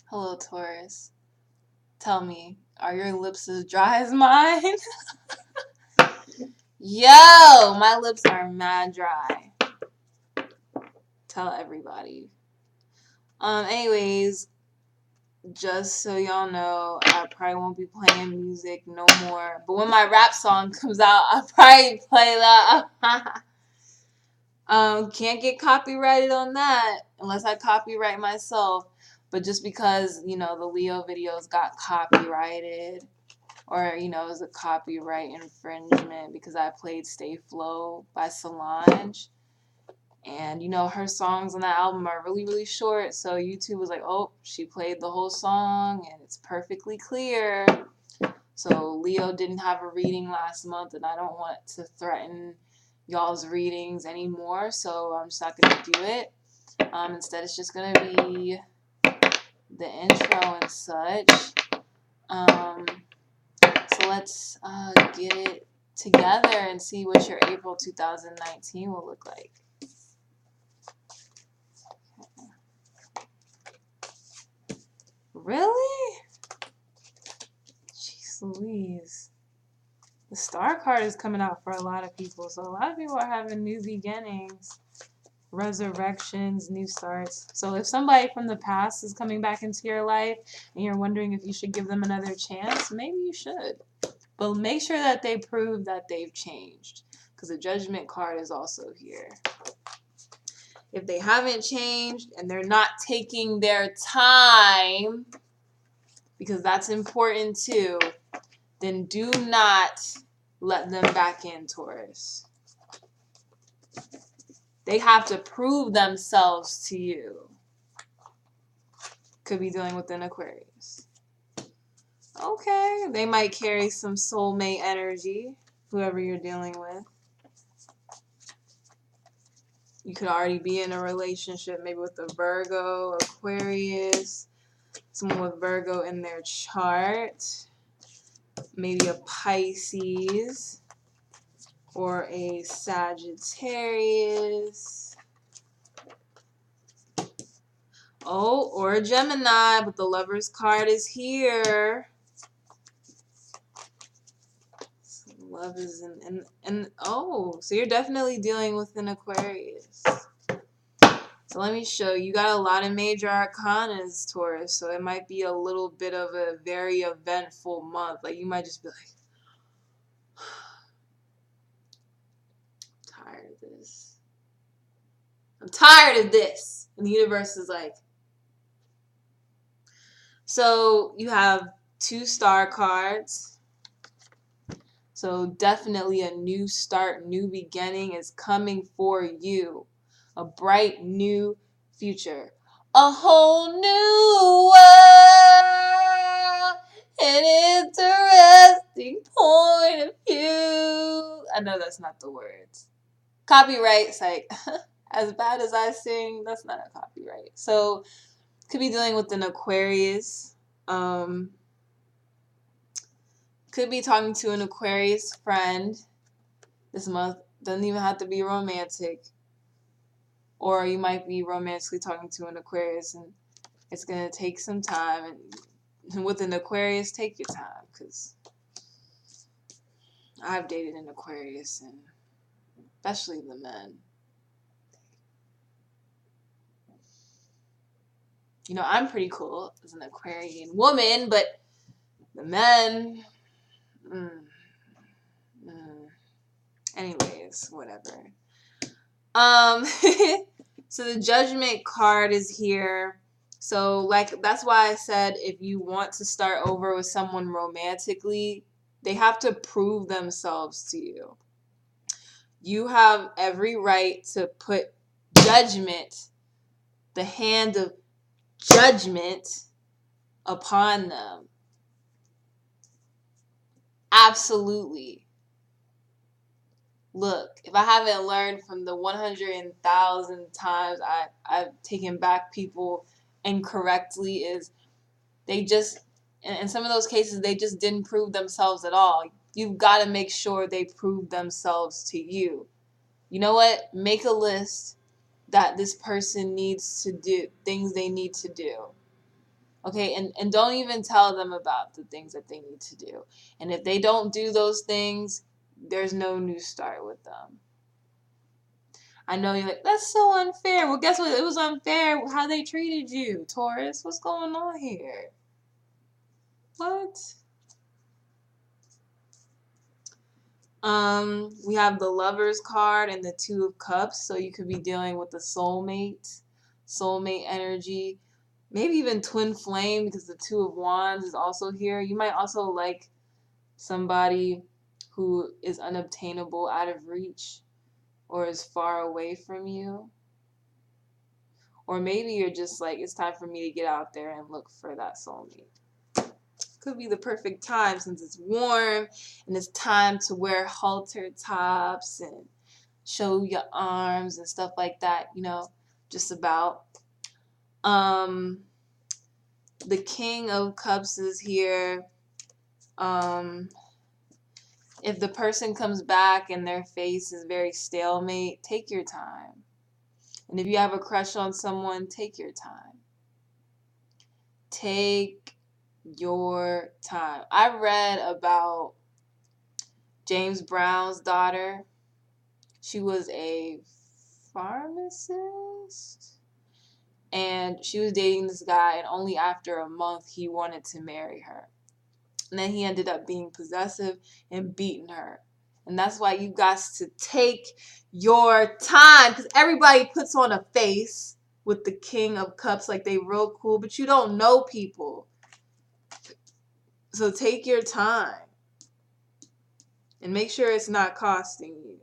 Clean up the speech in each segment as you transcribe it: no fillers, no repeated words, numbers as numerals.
Hello, Taurus. Tell me, are your lips as dry as mine? Yo, my lips are mad dry. Tell everybody. Anyways, just so y'all know, I probably won't be playing music no more. But when my rap song comes out, I'll probably play that. Can't get copyrighted on that unless I copyright myself. But just because, the Leo videos got copyrighted, or, it was a copyright infringement because I played Stay Flow by Solange. And, her songs on that album are really, really short. So YouTube was like, oh, she played the whole song and it's perfectly clear. So Leo didn't have a reading last month, and I don't want to threaten y'all's readings anymore. So I'm just not going to do it. Instead, it's just going to be the intro and such. So let's get it together and see what your April 2019 will look like. Really? Jeez Louise. The star card is coming out for a lot of people. So a lot of people are having new beginnings, resurrections, new starts. So if somebody from the past is coming back into your life and you're wondering if you should give them another chance, maybe you should. But make sure that they prove that they've changed, because the Judgment card is also here. If they haven't changed and they're not taking their time, because that's important too, then do not let them back in, Taurus. They have to prove themselves to you. Could be dealing with an Aquarius. Okay, they might carry some soulmate energy, whoever you're dealing with. You could already be in a relationship, maybe with a Virgo, Aquarius, someone with Virgo in their chart, maybe a Pisces or a Sagittarius. Oh, or a Gemini, but the Lover's card is here. So love is in, oh, so you're definitely dealing with an Aquarius. So let me show you. You got a lot of major arcanas, Taurus, so it might be a little bit of a very eventful month. Like, you might just be like, I'm tired of this. I'm tired of this. And the universe is like, so you have 2 star cards. So definitely a new start, new beginning is coming for you. A bright new future. A whole new world. An interesting point of view. I know that's not the words. Copyright's like, as bad as I sing, that's not a copyright. So could be dealing with an Aquarius. Could be talking to an Aquarius friend this month. Doesn't even have to be romantic. Or you might be romantically talking to an Aquarius, and it's going to take some time. And with an Aquarius, take your time, because I've dated an Aquarius, and especially the men. I'm pretty cool as an Aquarian woman, but the men, anyways, whatever. So the Judgment card is here. So, like, that's why I said if you want to start over with someone romantically, they have to prove themselves to you. You have every right to put judgment, the hand of judgment, upon them. Absolutely. Look, if I haven't learned from the 100,000 times I've taken back people incorrectly, is they just, in some of those cases, they just didn't prove themselves at all. You've got to make sure they prove themselves to you. You know what? Make a list that this person needs to do, things they need to do. Okay, and don't even tell them about the things that they need to do. And if they don't do those things, there's no new start with them. I know you're like, that's so unfair. Well, guess what? It was unfair how they treated you, Taurus. What's going on here? What? We have the Lovers card and the Two of Cups, so you could be dealing with the soulmate energy, maybe even twin flame because the Two of Wands is also here. You might also like somebody who is unobtainable, out of reach, or is far away from you. Or maybe you're just like, it's time for me to get out there and look for that soulmate. Could be the perfect time since it's warm and it's time to wear halter tops and show your arms and stuff like that, you know, just about. The King of Cups is here. If the person comes back and their face is very stalemate, take your time. And if you have a crush on someone, take your time. Take your time. I read about James Brown's daughter. She was a pharmacist. And she was dating this guy, and only after a month he wanted to marry her. And then he ended up being possessive and beating her. And that's why you guys to take your time, because everybody puts on a face with the King of Cups like they real cool, but you don't know people. So take your time and make sure it's not costing you.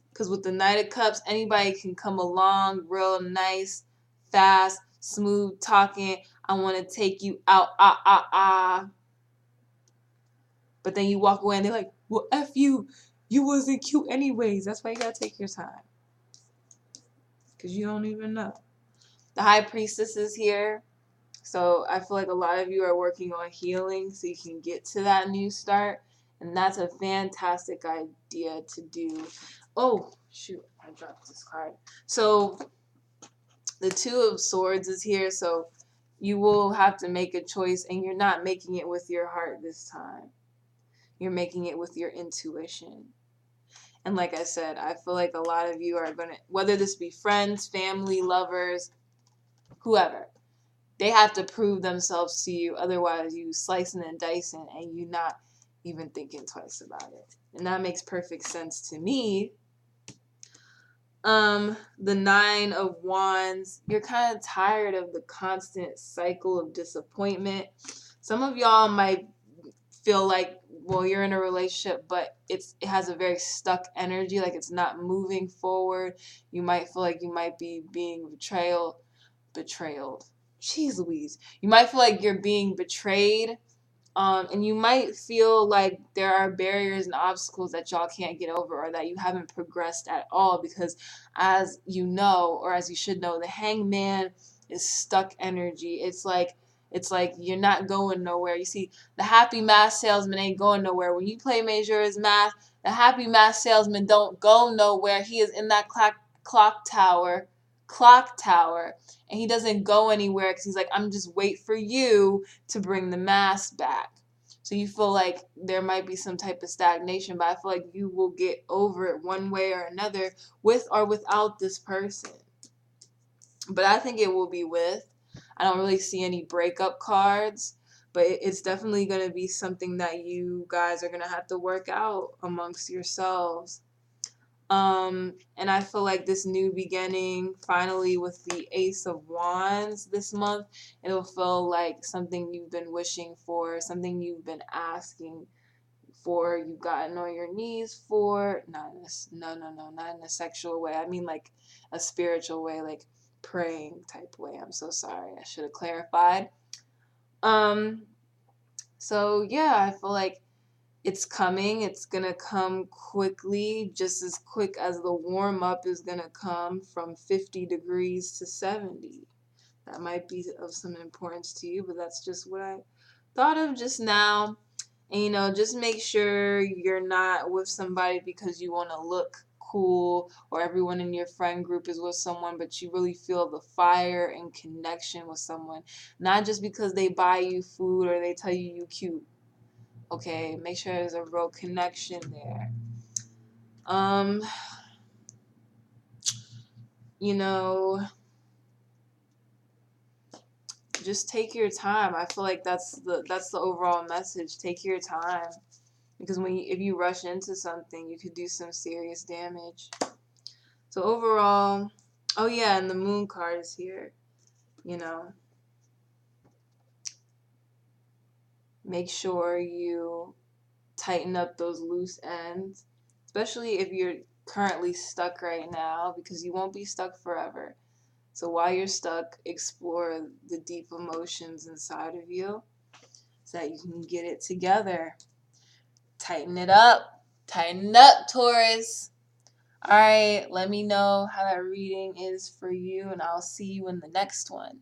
Because with the Knight of Cups, anybody can come along real nice, fast, smooth talking. I want to take you out, But then you walk away and they're like, well, F you. You wasn't cute anyways. That's why you got to take your time. Because you don't even know. The High Priestess is here. So I feel like a lot of you are working on healing so you can get to that new start. And that's a fantastic idea to do. Oh, shoot. I dropped this card. So the Two of Swords is here. So you will have to make a choice. And you're not making it with your heart this time. You're making it with your intuition. And like I said, I feel like a lot of you are going to, whether this be friends, family, lovers, whoever, they have to prove themselves to you. Otherwise, you slicing and dicing and you not even thinking twice about it. And that makes perfect sense to me. The Nine of Wands, you're kind of tired of the constant cycle of disappointment. Some of y'all might feel like, well, you're in a relationship, but it has a very stuck energy, like it's not moving forward. You might feel like you might be being betrayed. Jeez Louise. You might feel like you're being betrayed. And you might feel like there are barriers and obstacles that y'all can't get over or that you haven't progressed at all because as you know, or as you should know, the Hangman is stuck energy. It's like you're not going nowhere. You see, the happy math salesman ain't going nowhere. When you play Majora's Math, the happy math salesman don't go nowhere. He is in that clock tower, and he doesn't go anywhere because he's like, I'm just wait for you to bring the mask back. So you feel like there might be some type of stagnation, but I feel like you will get over it one way or another with or without this person. But I think it will be with. I don't really see any breakup cards, but it's definitely going to be something that you guys are going to have to work out amongst yourselves. And I feel like this new beginning, finally with the Ace of Wands this month, it'll feel like something you've been wishing for, something you've been asking for, you've gotten on your knees for. Not in a sexual way. I mean like a spiritual way, like praying type way. I'm so sorry. I should have clarified. So yeah, I feel like it's coming. It's going to come quickly, just as quick as the warm-up is going to come from 50 degrees to 70. That might be of some importance to you, but that's just what I thought of just now. And, just make sure you're not with somebody because you want to look cool, or everyone in your friend group is with someone, but you really feel the fire and connection with someone. Not just because they buy you food or they tell you cute. Okay, make sure there's a real connection there. You know, just take your time. I feel like that's the overall message. Take your time, because if you rush into something, you could do some serious damage. So overall, oh yeah, and the moon card is here. You know, make sure you tighten up those loose ends, especially if you're currently stuck right now, because you won't be stuck forever. So while you're stuck, explore the deep emotions inside of you so that you can get it together. Tighten it up. Tighten up, Taurus. All right, let me know how that reading is for you, and I'll see you in the next one.